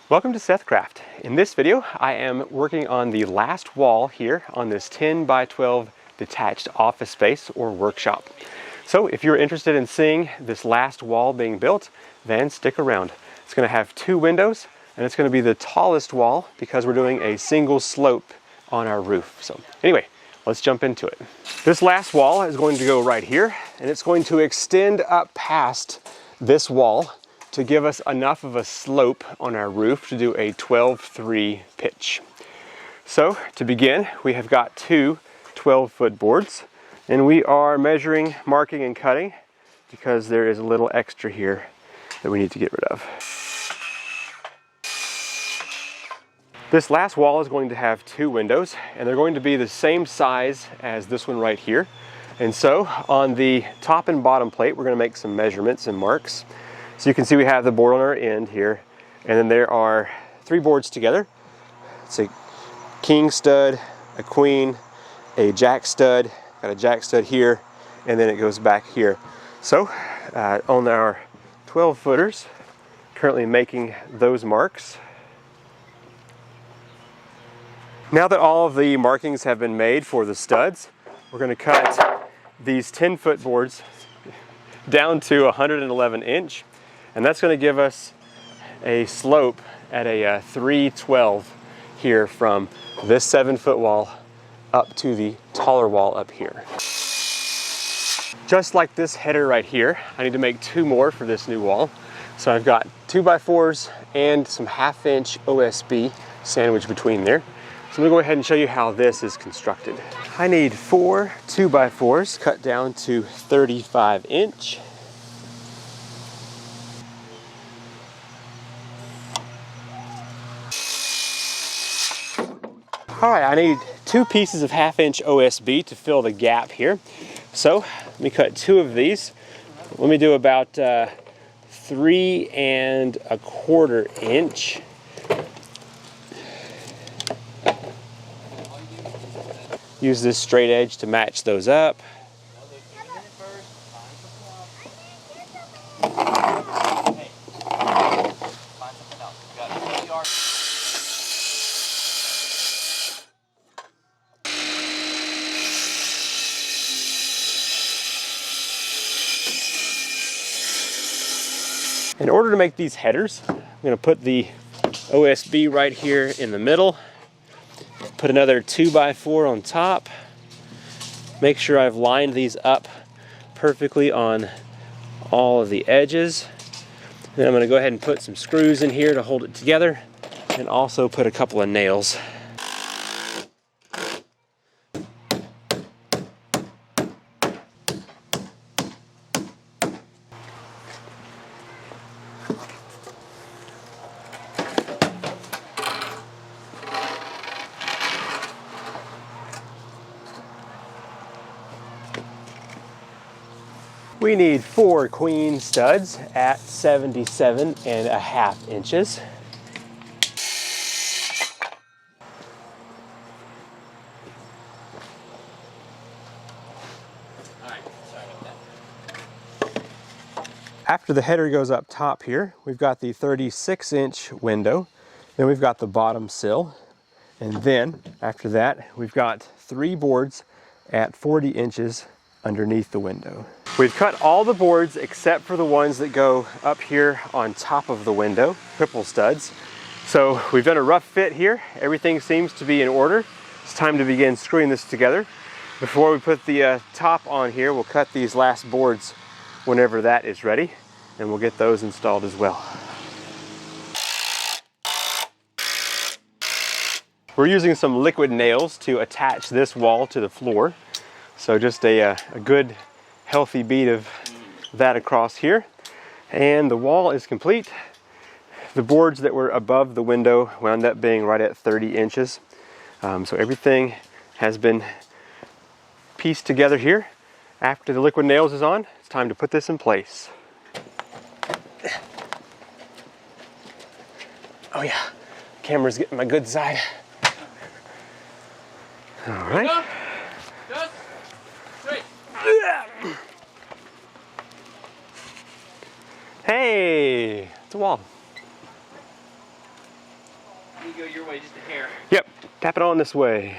Welcome to SethCraft. In this video, I am working on the last wall here on this 10 by 12 detached office space or workshop. So if you're interested in seeing this last wall being built, then stick around. It's going to have 2 windows and it's going to be the tallest wall because we're doing a single slope on our roof. So anyway, let's jump into it. This last wall is going to go right here and it's going to extend up past this wall to give us enough of a slope on our roof to do a 12-3 pitch. So to begin, we have got 2 12-foot boards and we are measuring, marking, and cutting because there is a little extra here that we need to get rid of. This last wall is going to have 2 windows and they're going to be the same size as this one right here. And so on the top and bottom plate, we're going to make some measurements and marks. So you can see we have the board on our end here, and then there are 3 boards together. It's a king stud, a queen, a jack stud, got a jack stud here, and then it goes back here. So on our 12 footers, currently making those marks. Now that all of the markings have been made for the studs, we're going to cut these 10-foot boards down to 111 inch. And that's going to give us a slope at a 312 here from this 7-foot wall up to the taller wall up here. Just like this header right here, I need to make 2 more for this new wall. So I've got 2x4s and some 1/2 inch OSB sandwiched between there. So I'm going to go ahead and show you how this is constructed. I need 4 2x4s cut down to 35 inch. All right, I need 2 pieces of 1/2 inch OSB to fill the gap here. So let me cut 2 of these. Let me do about 3 1/4 inch. Use this straight edge to match those up. In order to make these headers, I'm going to put the OSB right here in the middle, put another 2x4 on top, make sure I've lined these up perfectly on all of the edges. Then I'm going to go ahead and put some screws in here to hold it together and also put a couple of nails. We need 4 queen studs at 77.5 inches. After the header goes up top here, we've got the 36 inch window, then we've got the bottom sill, and then after that we've got 3 boards at 40 inches underneath the window. We've cut all the boards except for the ones that go up here on top of the window, triple studs. So we've done a rough fit here. Everything seems to be in order. It's time to begin screwing this together. Before we put the top on here, we'll cut these last boards whenever that is ready, and we'll get those installed as well. We're using some liquid nails to attach this wall to the floor. So just a good healthy bead of that across here. And the wall is complete. The boards that were above the window wound up being right at 30 inches. So everything has been pieced together here. After the liquid nails is on, it's time to put this in place. Oh yeah, camera's getting my good side. All right. Hey, it's a wall. You go your way just a hair. Yep, tap it on this way.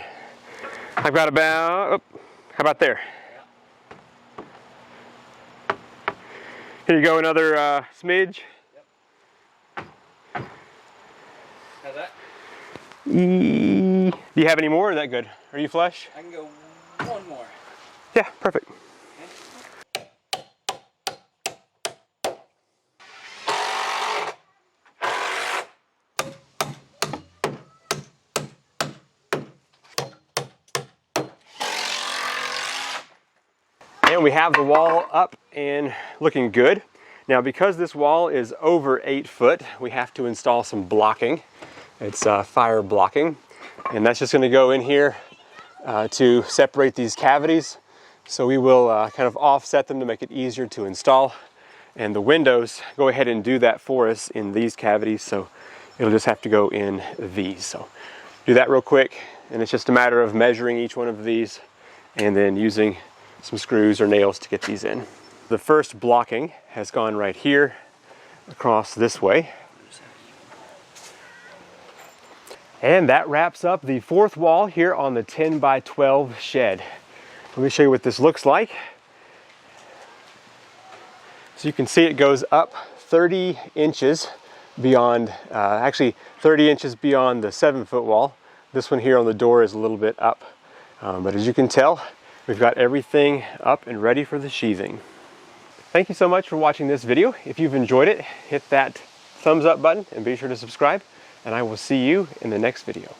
I've got about, oh, how about there? Here you go, another smidge. Yep. How's that? Do you have any more, or is that good? Are you flush? I can go one more. Yeah, perfect. And we have the wall up and looking good. Now, because this wall is over 8 foot, we have to install some blocking. It's fire blocking, and that's just going to go in here to separate these cavities. So we will kind of offset them to make it easier to install. And the windows go ahead and do that for us in these cavities, so it'll just have to go in these. So do that real quick, and it's just a matter of measuring each one of these and then using some screws or nails to get these in. The first blocking has gone right here across this way. And that wraps up the fourth wall here on the 10 by 12 shed. Let me show you what this looks like. So you can see it goes up 30 inches beyond, actually 30 inches beyond the 7-foot wall. This one here on the door is a little bit up. But as you can tell, we've got everything up and ready for the sheathing. Thank you so much for watching this video. If you've enjoyed it, hit that thumbs up button and be sure to subscribe, and I will see you in the next video.